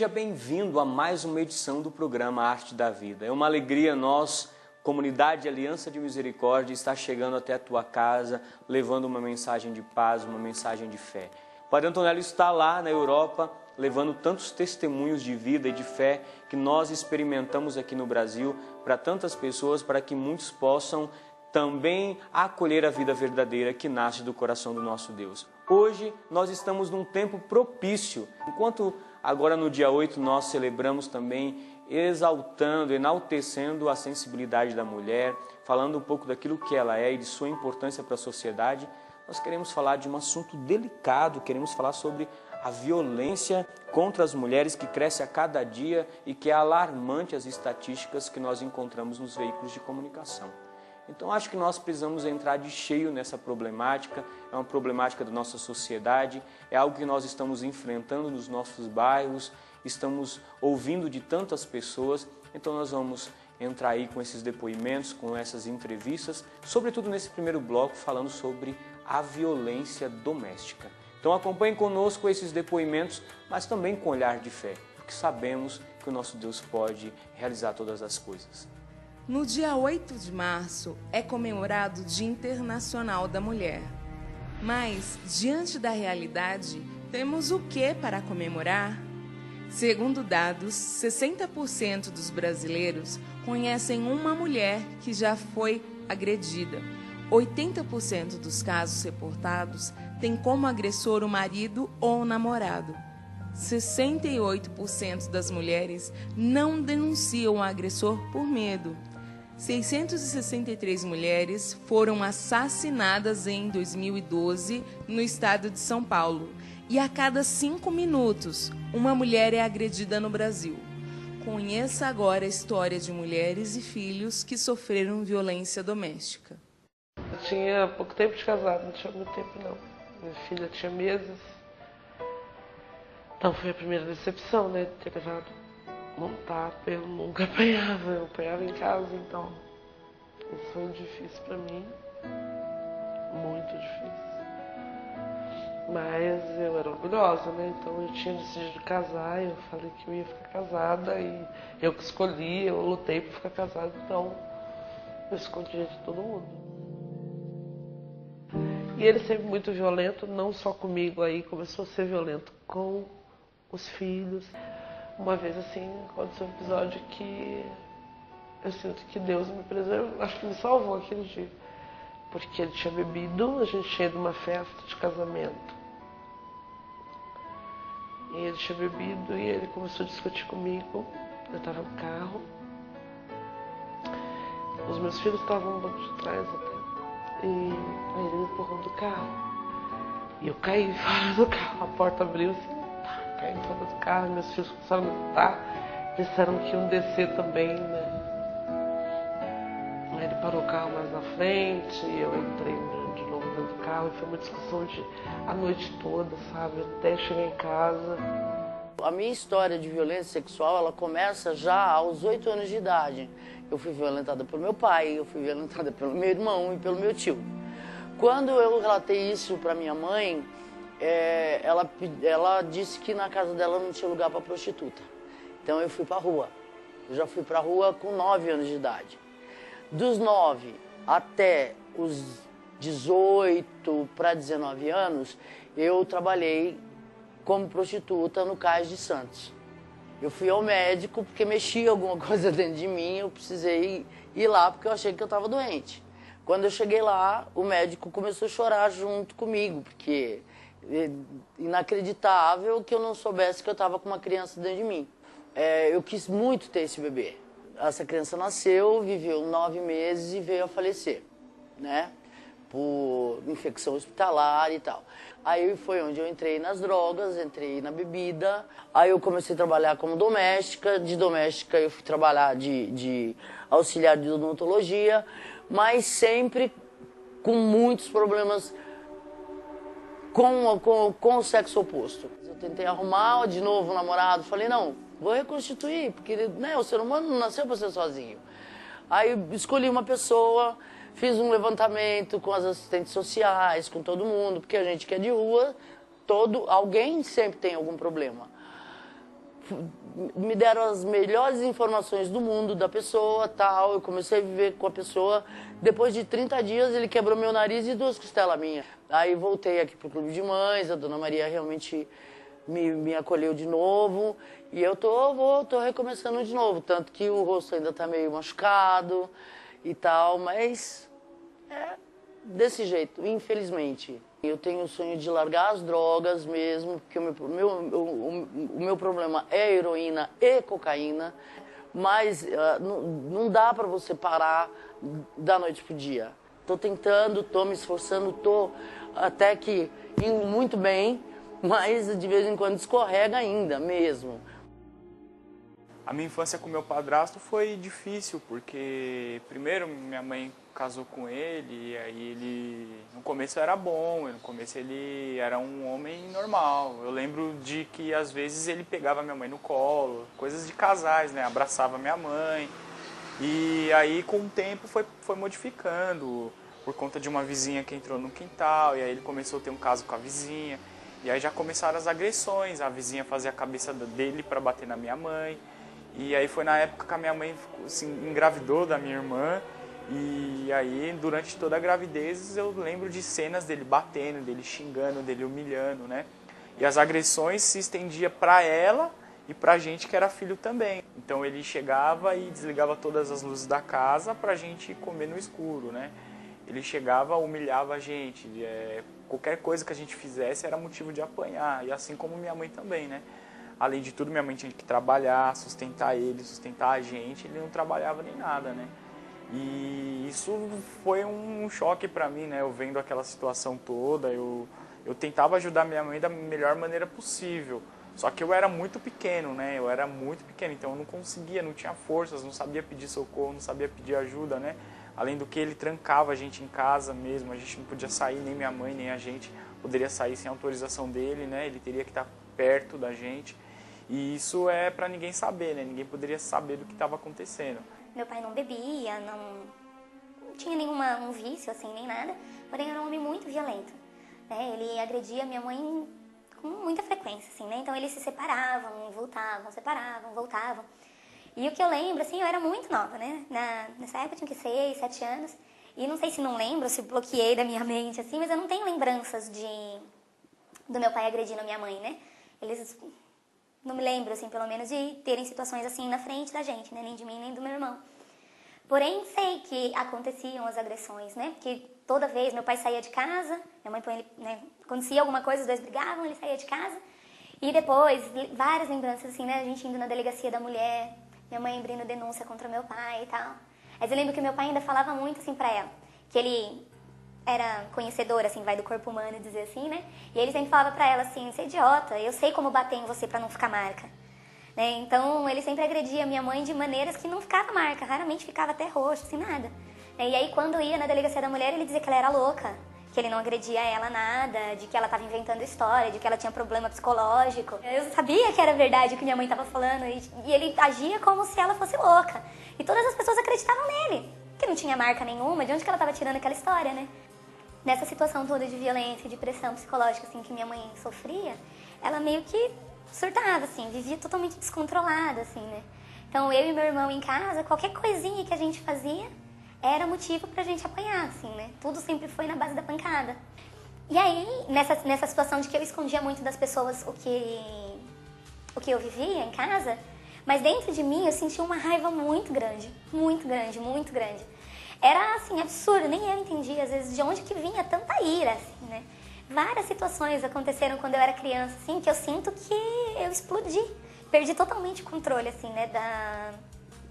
Seja bem-vindo a mais uma edição do programa Arte da Vida. É uma alegria nós, comunidade Aliança de Misericórdia, estar chegando até a tua casa, levando uma mensagem de paz, uma mensagem de fé. O Padre Antonello está lá na Europa, levando tantos testemunhos de vida e de fé que nós experimentamos aqui no Brasil para tantas pessoas, para que muitos possam também acolher a vida verdadeira que nasce do coração do nosso Deus. Hoje nós estamos num tempo propício, enquanto agora no dia 8 nós celebramos também exaltando, enaltecendo a sensibilidade da mulher, falando um pouco daquilo que ela é e de sua importância para a sociedade. Nós queremos falar de um assunto delicado, queremos falar sobre a violência contra as mulheres que cresce a cada dia e que é alarmante as estatísticas que nós encontramos nos veículos de comunicação. Então acho que nós precisamos entrar de cheio nessa problemática, é uma problemática da nossa sociedade, é algo que nós estamos enfrentando nos nossos bairros, estamos ouvindo de tantas pessoas, então nós vamos entrar aí com esses depoimentos, com essas entrevistas, sobretudo nesse primeiro bloco falando sobre a violência doméstica. Então acompanhe conosco esses depoimentos, mas também com olhar de fé, porque sabemos que o nosso Deus pode realizar todas as coisas. No dia 8 de março é comemorado o Dia Internacional da Mulher. Mas, diante da realidade, temos o que para comemorar? Segundo dados, 60% dos brasileiros conhecem uma mulher que já foi agredida. 80% dos casos reportados têm como agressor o marido ou o namorado. 68% das mulheres não denunciam o agressor por medo. 663 mulheres foram assassinadas em 2012 no estado de São Paulo. E a cada 5 minutos, uma mulher é agredida no Brasil. Conheça agora a história de mulheres e filhos que sofreram violência doméstica. Eu tinha pouco tempo de casado, não tinha muito tempo não. Minha filha tinha meses. Então foi a primeira decepção, né, de ter levado um tapa. Eu nunca apanhava, eu apanhava em casa, então isso foi difícil pra mim, muito difícil. Mas eu era orgulhosa, né, então eu tinha decidido casar, eu falei que eu ia ficar casada e eu que escolhi, eu lutei por ficar casada, então eu escondia de todo mundo. E ele sempre muito violento, não só comigo, aí começou a ser violento com os filhos. Uma vez, assim, aconteceu um episódio que eu sinto que Deus me preservou, acho que me salvou aquele dia. Porque ele tinha bebido, a gente tinha ido numa festa de casamento. E ele tinha bebido e ele começou a discutir comigo. Eu estava no carro. Os meus filhos estavam no banco de trás até. E aí ele me empurrou do carro. E eu caí fora do carro, a porta abriu assim. Caí fora do carro, meus filhos começaram a me gritar, disseram que iam descer também, né? Aí ele parou o carro mais na frente, eu entrei de novo dentro do carro e foi uma discussão a noite toda, sabe? Até chegar em casa. A minha história de violência sexual, ela começa já aos 8 anos de idade. Eu fui violentada pelo meu pai, eu fui violentada pelo meu irmão e pelo meu tio. Quando eu relatei isso para minha mãe, ela disse que na casa dela não tinha lugar para prostituta. Então eu fui para a rua. Eu já fui para a rua com 9 anos de idade. Dos 9 até os 18 para 19 anos, eu trabalhei como prostituta no Cais de Santos. Eu fui ao médico porque mexia alguma coisa dentro de mim, eu precisei ir lá porque eu achei que eu estava doente. Quando eu cheguei lá, o médico começou a chorar junto comigo, porque inacreditável que eu não soubesse que eu estava com uma criança dentro de mim. Eu quis muito ter esse bebê. Essa criança nasceu, viveu 9 meses e veio a falecer, né? Por infecção hospitalar e tal. Aí foi onde eu entrei nas drogas, entrei na bebida. Aí eu comecei a trabalhar como doméstica. De doméstica eu fui trabalhar de auxiliar de odontologia, mas sempre com muitos problemas com o sexo oposto. Eu tentei arrumar de novo um namorado, falei, não, vou reconstituir, porque né, o ser humano não nasceu para ser sozinho. Aí escolhi uma pessoa, fiz um levantamento com as assistentes sociais, com todo mundo, porque a gente que é de rua, alguém sempre tem algum problema. me deram as melhores informações do mundo, da pessoa, tal. Eu comecei a viver com a pessoa. Depois de 30 dias, ele quebrou meu nariz e 2 costelas minhas. Aí voltei aqui pro Clube de Mães, a Dona Maria realmente me acolheu de novo. E eu tô recomeçando de novo. Tanto que o rosto ainda tá meio machucado e tal, mas é desse jeito, infelizmente. Eu tenho o sonho de largar as drogas mesmo, porque o meu problema é heroína e cocaína, mas não dá para você parar da noite pro dia. Tô tentando, tô me esforçando, tô até que indo muito bem, mas de vez em quando escorrega ainda mesmo. A minha infância com meu padrasto foi difícil, porque primeiro minha mãe casou com ele, e aí ele no começo era bom, no começo ele era um homem normal. Eu lembro de que às vezes ele pegava minha mãe no colo, coisas de casais, né? Abraçava minha mãe. E aí com o tempo foi modificando, por conta de uma vizinha que entrou no quintal, e aí ele começou a ter um caso com a vizinha. E aí já começaram as agressões, a vizinha fazia a cabeça dele para bater na minha mãe. E aí foi na época que a minha mãe assim, engravidou da minha irmã. E aí, durante toda a gravidez, eu lembro de cenas dele batendo, dele xingando, dele humilhando, né? E as agressões se estendiam para ela e pra gente que era filho também. Então ele chegava e desligava todas as luzes da casa pra gente comer no escuro, né? Ele chegava, humilhava a gente. Qualquer coisa que a gente fizesse era motivo de apanhar. E assim como minha mãe também, né? Além de tudo, minha mãe tinha que trabalhar, sustentar ele, sustentar a gente. Ele não trabalhava nem nada, né? E isso foi um choque para mim, né? Eu vendo aquela situação toda, eu tentava ajudar minha mãe da melhor maneira possível. Só que eu era muito pequeno, né? Eu era muito pequeno, então eu não conseguia, não tinha forças, não sabia pedir socorro, não sabia pedir ajuda, né? Além do que ele trancava a gente em casa mesmo, a gente não podia sair, nem minha mãe, nem a gente poderia sair sem autorização dele, né? Ele teria que estar perto da gente. E isso é para ninguém saber, né? Ninguém poderia saber do que estava acontecendo. Meu pai não bebia, não tinha um vício, assim, nem nada. Porém, era um homem muito violento, né? Ele agredia minha mãe com muita frequência, assim, né? Então, eles se separavam, voltavam. E o que eu lembro, assim, eu era muito nova, né? Nessa época eu tinha que 6, 7 anos. E não sei se não lembro, se bloqueei da minha mente, assim, mas eu não tenho lembranças do meu pai agredindo a minha mãe, né? Eles... Não me lembro, assim, pelo menos, de terem situações assim na frente da gente, né? Nem de mim, nem do meu irmão. Porém, sei que aconteciam as agressões, né? Porque toda vez meu pai saía de casa, minha mãe põe ele, né? Acontecia alguma coisa, os dois brigavam, ele saía de casa. E depois, várias lembranças, assim, né? A gente indo na delegacia da mulher, minha mãe abrindo denúncia contra meu pai e tal. Mas eu lembro que meu pai ainda falava muito, assim, pra ela, que ele era conhecedor, assim, do corpo humano, dizer assim, né? E ele sempre falava pra ela assim, você é idiota, eu sei como bater em você pra não ficar marca. Né? Então, ele sempre agredia minha mãe de maneiras que não ficava marca, raramente ficava até roxo, assim, nada. E aí, quando ia na delegacia da mulher, ele dizia que ela era louca, que ele não agredia ela nada, de que ela tava inventando história, de que ela tinha problema psicológico. Eu sabia que era verdade o que minha mãe tava falando, e ele agia como se ela fosse louca. E todas as pessoas acreditavam nele, que não tinha marca nenhuma, de onde que ela tava tirando aquela história, né? Nessa situação toda de violência, de pressão psicológica, assim, que minha mãe sofria, ela meio que surtava, assim, vivia totalmente descontrolada, assim, né? Então, eu e meu irmão em casa, qualquer coisinha que a gente fazia era motivo pra gente apanhar, assim, né? Tudo sempre foi na base da pancada. E aí, nessa situação de que eu escondia muito das pessoas o que eu vivia em casa, mas dentro de mim eu sentia uma raiva muito grande, muito grande, muito grande. Era, assim, absurdo, nem eu entendia, às vezes, de onde que vinha tanta ira, assim, né? Várias situações aconteceram quando eu era criança, assim, que eu sinto que eu explodi. Perdi totalmente o controle, assim, né,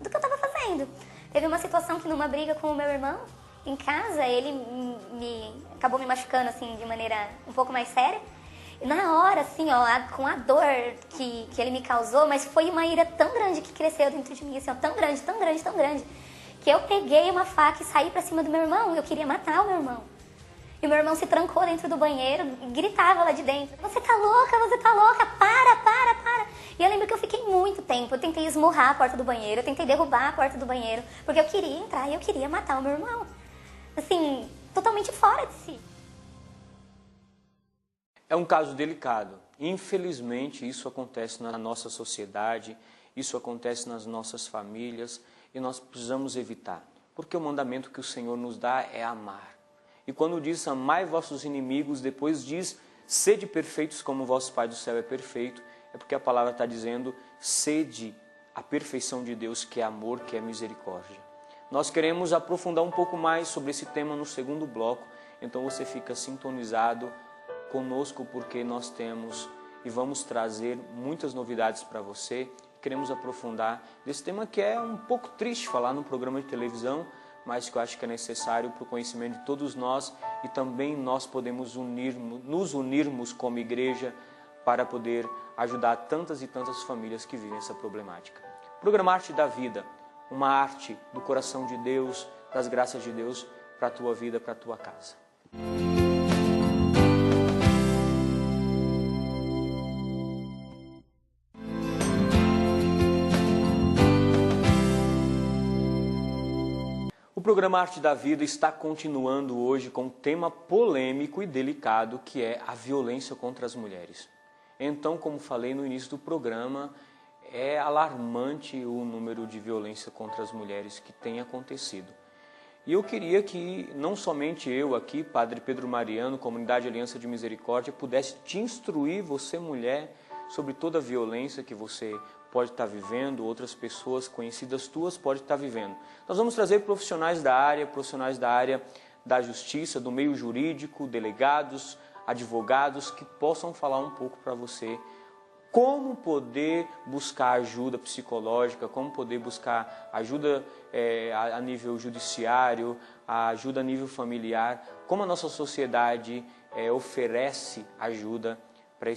do que eu tava fazendo. Teve uma situação que numa briga com o meu irmão, em casa, ele acabou me machucando, assim, de maneira um pouco mais séria. E na hora, assim, ó, com a dor que ele me causou, mas foi uma ira tão grande que cresceu dentro de mim, assim, ó, tão grande, tão grande, tão grande, que eu peguei uma faca e saí pra cima do meu irmão. Eu queria matar o meu irmão. E o meu irmão se trancou dentro do banheiro e gritava lá de dentro, você tá louca, para. E eu lembro que eu fiquei muito tempo, eu tentei esmurrar a porta do banheiro, eu tentei derrubar a porta do banheiro, porque eu queria entrar e eu queria matar o meu irmão. Assim, totalmente fora de si. É um caso delicado Infelizmente, isso acontece na nossa sociedade, isso acontece nas nossas famílias e nós precisamos evitar, porque o mandamento que o Senhor nos dá é amar. E quando diz amai vossos inimigos, depois diz sede perfeitos como vosso Pai do céu é perfeito, é porque a palavra está dizendo sede a perfeição de Deus, que é amor, que é misericórdia. Nós queremos aprofundar um pouco mais sobre esse tema no segundo bloco, então você fica sintonizado conosco porque nós temos e vamos trazer muitas novidades para você. Queremos aprofundar desse tema que é um pouco triste falar num programa de televisão, mas que eu acho que é necessário para o conhecimento de todos nós e também nós podemos nos unirmos como igreja para poder ajudar tantas e tantas famílias que vivem essa problemática. Programa Arte da Vida, uma arte do coração de Deus, das graças de Deus para a tua vida, para a tua casa. O programa Arte da Vida está continuando hoje com um tema polêmico e delicado que é a violência contra as mulheres. Então, como falei no início do programa, é alarmante o número de violência contra as mulheres que tem acontecido. E eu queria que não somente eu aqui, Padre Pedro Mariano, Comunidade Aliança de Misericórdia, pudesse te instruir, você mulher, sobre toda a violência que você pode estar vivendo, outras pessoas conhecidas tuas podem estar vivendo. Nós vamos trazer profissionais da área da justiça, do meio jurídico, delegados, advogados, que possam falar um pouco para você como poder buscar ajuda psicológica, como poder buscar ajuda a nível judiciário, ajuda a nível familiar, como a nossa sociedade oferece ajuda para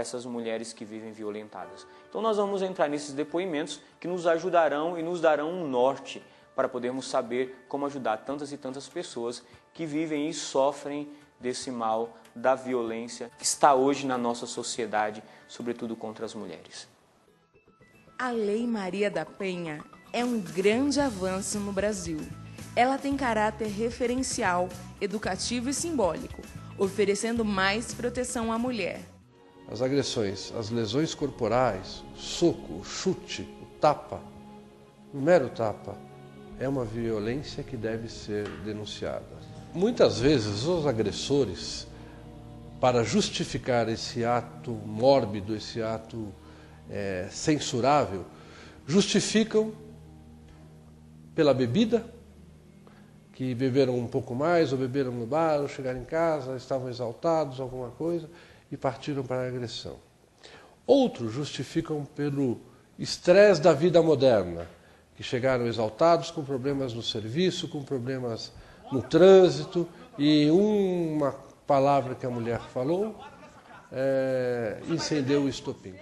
essas mulheres que vivem violentadas. Então nós vamos entrar nesses depoimentos que nos ajudarão e nos darão um norte para podermos saber como ajudar tantas e tantas pessoas que vivem e sofrem desse mal da violência que está hoje na nossa sociedade, sobretudo contra as mulheres. A Lei Maria da Penha é um grande avanço no Brasil. Ela tem caráter referencial, educativo e simbólico, oferecendo mais proteção à mulher. As agressões, as lesões corporais, o soco, o chute, o tapa, o mero tapa, é uma violência que deve ser denunciada. Muitas vezes os agressores, para justificar esse ato mórbido, esse ato censurável, justificam pela bebida, que beberam um pouco mais, ou beberam no bar, ou chegaram em casa, estavam exaltados, alguma coisa, e partiram para a agressão. Outros justificam pelo estresse da vida moderna, que chegaram exaltados com problemas no serviço, com problemas no trânsito, e uma palavra que a mulher falou incendeu o estopim.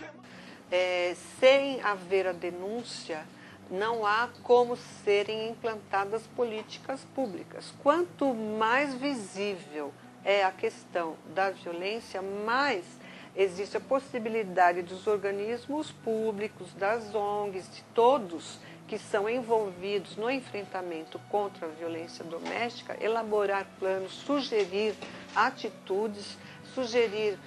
Sem haver a denúncia, não há como serem implantadas políticas públicas. Quanto mais visível é a questão da violência, mais existe a possibilidade dos organismos públicos, das ONGs, de todos que são envolvidos no enfrentamento contra a violência doméstica, elaborar planos, sugerir atitudes, sugerir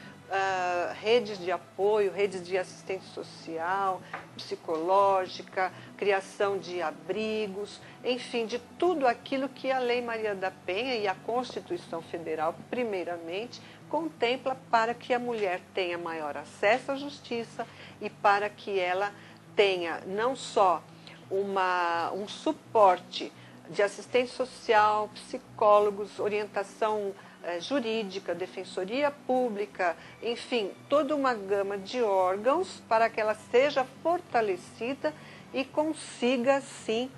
redes de apoio, redes de assistência social, psicológica, criação de abrigos, enfim, de tudo aquilo que a Lei Maria da Penha e a Constituição Federal, primeiramente, contempla para que a mulher tenha maior acesso à justiça e para que ela tenha não só um suporte de assistência social, psicólogos, orientação jurídica, defensoria pública, enfim, toda uma gama de órgãos para que ela seja fortalecida e consiga, sim,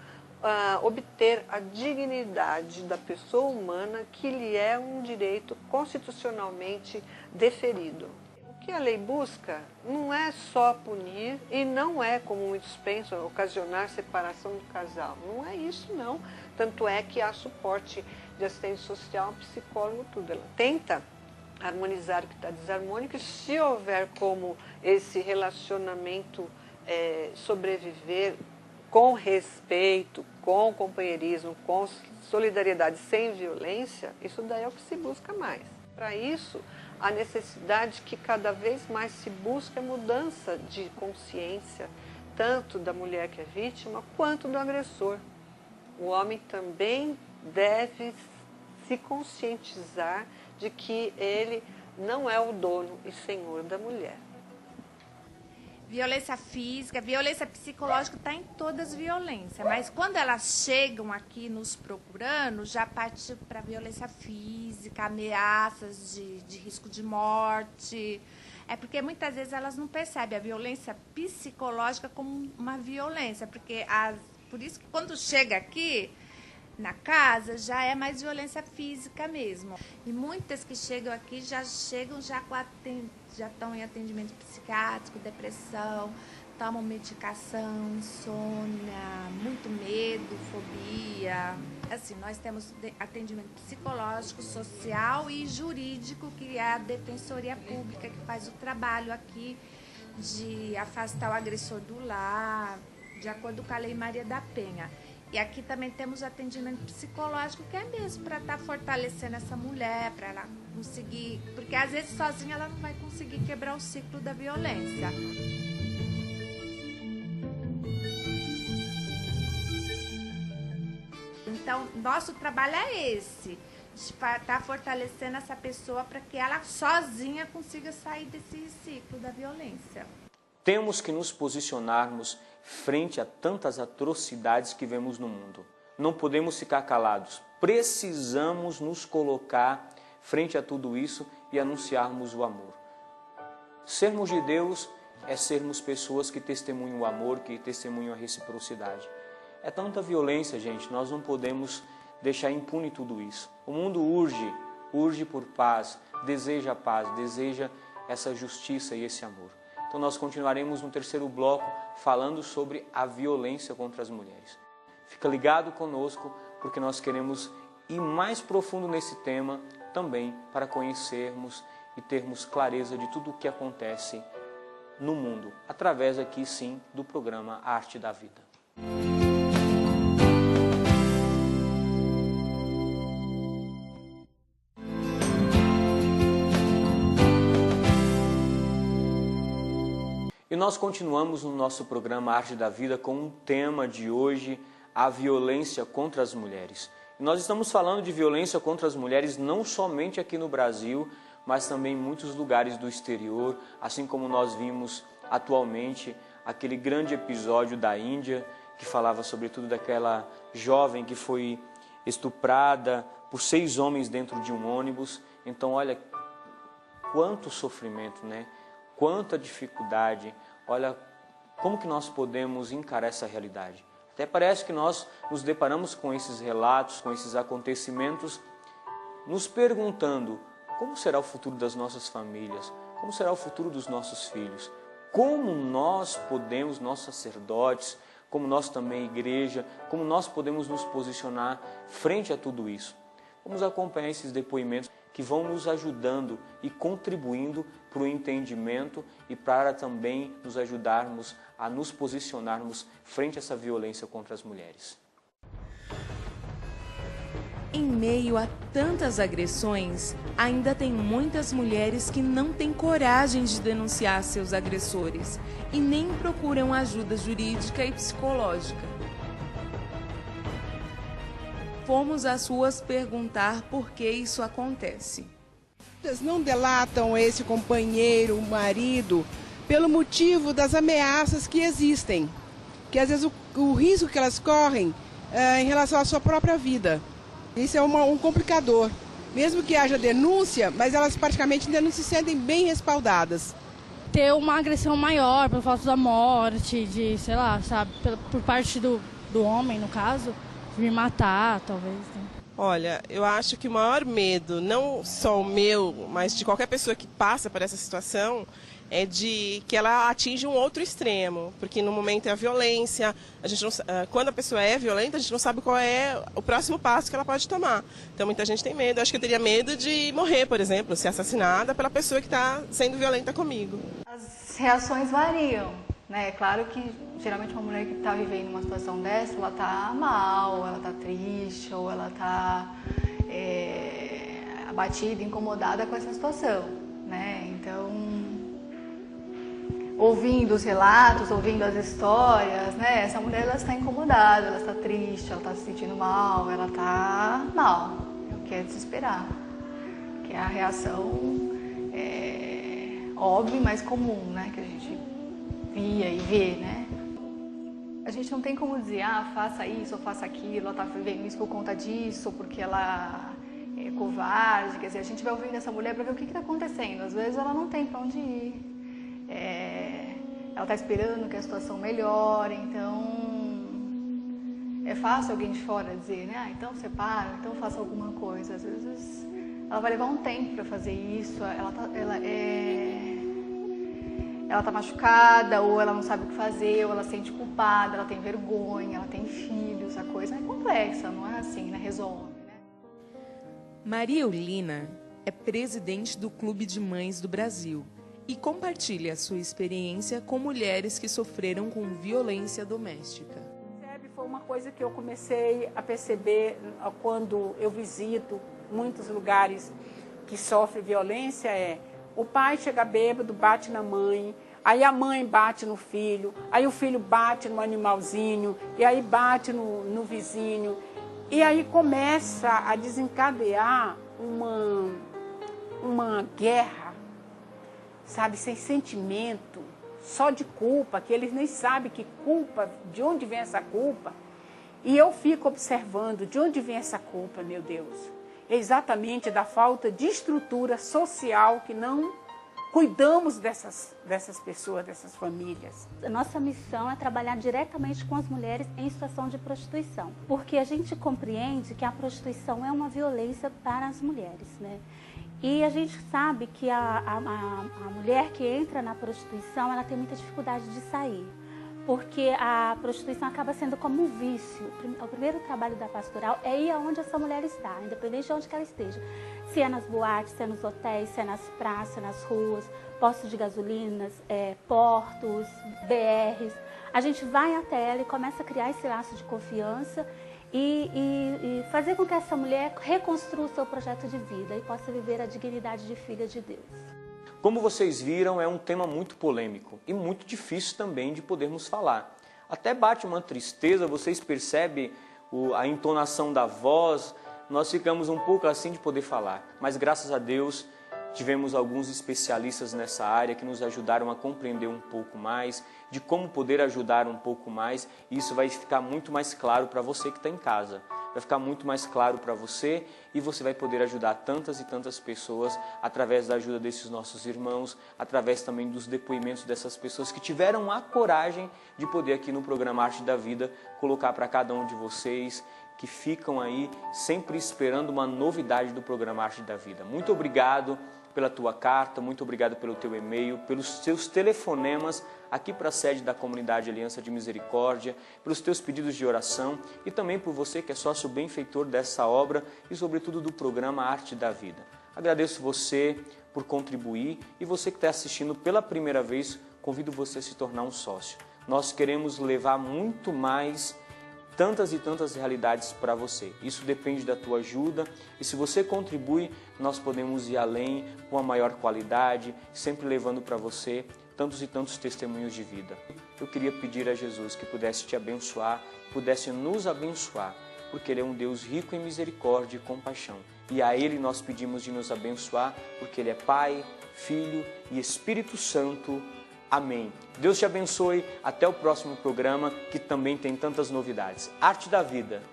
obter a dignidade da pessoa humana que lhe é um direito constitucionalmente deferido. O que a lei busca não é só punir e não é, como muitos pensam, ocasionar separação do casal. Não é isso, não. Tanto é que há suporte de assistente social, psicólogo, tudo. Ela tenta harmonizar o que está desarmônico e se houver como esse relacionamento sobreviver com respeito, com companheirismo, com solidariedade, sem violência, isso daí é o que se busca mais. Para isso, a necessidade que cada vez mais se busca é mudança de consciência, tanto da mulher que é vítima, quanto do agressor. O homem também deve se conscientizar de que ele não é o dono e senhor da mulher. Violência física, violência psicológica está em todas as violências, mas quando elas chegam aqui nos procurando, já parte para violência física, ameaças de risco de morte. É porque muitas vezes elas não percebem a violência psicológica como uma violência, porque por isso que quando chega aqui na casa já é mais violência física mesmo. E muitas que chegam aqui já estão em atendimento psiquiátrico, depressão, tomam medicação, insônia, muito medo, fobia. Assim, nós temos atendimento psicológico, social e jurídico, que é a Defensoria Pública, que faz o trabalho aqui de afastar o agressor do lar, de acordo com a Lei Maria da Penha. E aqui também temos atendimento psicológico, que é mesmo para estar fortalecendo essa mulher, para ela conseguir... Porque às vezes sozinha ela não vai conseguir quebrar o ciclo da violência. Então, nosso trabalho é esse, de estar fortalecendo essa pessoa para que ela sozinha consiga sair desse ciclo da violência. Temos que nos posicionarmos frente a tantas atrocidades que vemos no mundo. Não podemos ficar calados. Precisamos nos colocar frente a tudo isso e anunciarmos o amor. Sermos de Deus é sermos pessoas que testemunham o amor, que testemunham a reciprocidade. É tanta violência, gente, nós não podemos deixar impune tudo isso. O mundo urge por paz, deseja essa justiça e esse amor. Então nós continuaremos no terceiro bloco falando sobre a violência contra as mulheres. Fica ligado conosco, porque nós queremos ir mais profundo nesse tema também para conhecermos e termos clareza de tudo o que acontece no mundo, através aqui sim do programa Arte da Vida. E nós continuamos no nosso programa Arte da Vida com um tema de hoje, a violência contra as mulheres. E nós estamos falando de violência contra as mulheres não somente aqui no Brasil, mas também em muitos lugares do exterior, assim como nós vimos atualmente aquele grande episódio da Índia, que falava sobretudo daquela jovem que foi estuprada por 6 homens dentro de um ônibus. Então, olha, quanto sofrimento, né? Quanta dificuldade, olha como que nós podemos encarar essa realidade. Até parece que nós nos deparamos com esses relatos, com esses acontecimentos, nos perguntando como será o futuro das nossas famílias, como será o futuro dos nossos filhos, como nós podemos, nós sacerdotes, como nós também igreja, como nós podemos nos posicionar frente a tudo isso. Vamos acompanhar esses depoimentos que vão nos ajudando e contribuindo para o entendimento e para também nos ajudarmos a nos posicionarmos frente a essa violência contra as mulheres. Em meio a tantas agressões, ainda tem muitas mulheres que não têm coragem de denunciar seus agressores e nem procuram ajuda jurídica e psicológica. Fomos às ruas perguntar por que isso acontece. Elas não delatam esse companheiro, o marido, pelo motivo das ameaças que existem. Que às vezes o risco que elas correm em relação à sua própria vida. Isso é um complicador. Mesmo que haja denúncia, mas elas praticamente ainda não se sentem bem respaldadas. Ter uma agressão maior por falta da morte, de, sei lá, sabe, por parte do homem, no caso, de me matar, talvez. Né? Olha, eu acho que o maior medo, não só o meu, mas de qualquer pessoa que passa por essa situação, é de que ela atinja um outro extremo, porque no momento é a violência, a gente não, quando a pessoa é violenta, a gente não sabe qual é o próximo passo que ela pode tomar. Então muita gente tem medo, eu acho que eu teria medo de morrer, por exemplo, ser assassinada pela pessoa que está sendo violenta comigo. As reações variam, né? É claro que geralmente uma mulher que está vivendo uma situação dessa, ela está mal, ela está triste, ou ela está abatida, incomodada com essa situação. né? Então, ouvindo os relatos, ouvindo as histórias, né? Essa mulher, ela está incomodada, ela está triste, ela está se sentindo mal, ela está mal. É o que é de se esperar. Que é a reação óbvia, mas comum, né? Que a gente via e vê, né? A gente não tem como dizer, faça isso ou faça aquilo, ela está vivendo isso por conta disso, porque ela é covarde. Quer dizer, a gente vai ouvindo essa mulher para ver o que está acontecendo. Às vezes ela não tem para onde ir. Ela está esperando que a situação melhore, então é fácil alguém de fora dizer, né? Então separa, então faça alguma coisa. Às vezes ela vai levar um tempo para fazer isso, ela tá machucada, ou ela não sabe o que fazer, ou ela se sente culpada, ela tem vergonha, ela tem filhos, a coisa é complexa, não é assim, né? Resolve. Né? Maria Eulina é presidente do Clube de Mães do Brasil e compartilha sua experiência com mulheres que sofreram com violência doméstica. Foi uma coisa que eu comecei a perceber quando eu visito muitos lugares que sofrem violência, o pai chega bêbado, bate na mãe, aí a mãe bate no filho, aí o filho bate no animalzinho, e aí bate no vizinho. E aí começa a desencadear uma guerra, sabe, sem sentimento, só de culpa, que eles nem sabem que culpa, de onde vem essa culpa. E eu fico observando de onde vem essa culpa, meu Deus. É exatamente da falta de estrutura social que não cuidamos dessas pessoas, dessas famílias. A nossa missão é trabalhar diretamente com as mulheres em situação de prostituição, porque a gente compreende que a prostituição é uma violência para as mulheres, né? E a gente sabe que a mulher que entra na prostituição, ela tem muita dificuldade de sair, porque a prostituição acaba sendo como um vício. O primeiro trabalho da pastoral é ir aonde essa mulher está, independente de onde que ela esteja. Se é nas boates, se é nos hotéis, se é nas praças, nas ruas, postos de gasolinas, portos, BRs. A gente vai até ela e começa a criar esse laço de confiança e fazer com que essa mulher reconstrua o seu projeto de vida e possa viver a dignidade de filha de Deus. Como vocês viram, é um tema muito polêmico e muito difícil também de podermos falar. Até bate uma tristeza, vocês percebem a entonação da voz, nós ficamos um pouco assim de poder falar. Mas graças a Deus, tivemos alguns especialistas nessa área que nos ajudaram a compreender um pouco mais, de como poder ajudar um pouco mais, e isso vai ficar muito mais claro para você que está em casa. Vai ficar muito mais claro para você e você vai poder ajudar tantas e tantas pessoas através da ajuda desses nossos irmãos, através também dos depoimentos dessas pessoas que tiveram a coragem de poder aqui no programa Arte da Vida colocar para cada um de vocês que ficam aí sempre esperando uma novidade do programa Arte da Vida. Muito obrigado pela tua carta, muito obrigado pelo teu e-mail, pelos teus telefonemas aqui para a sede da Comunidade Aliança de Misericórdia, pelos teus pedidos de oração e também por você que é sócio benfeitor dessa obra e sobretudo do programa Arte da Vida. Agradeço você por contribuir e você que está assistindo pela primeira vez, convido você a se tornar um sócio. Nós queremos levar muito mais tantas e tantas realidades para você. Isso depende da tua ajuda e se você contribui, nós podemos ir além com a maior qualidade, sempre levando para você tantos e tantos testemunhos de vida. Eu queria pedir a Jesus que pudesse te abençoar, pudesse nos abençoar, porque Ele é um Deus rico em misericórdia e compaixão. E a Ele nós pedimos de nos abençoar, porque Ele é Pai, Filho e Espírito Santo. Amém. Deus te abençoe. Até o próximo programa, que também tem tantas novidades. Arte da Vida.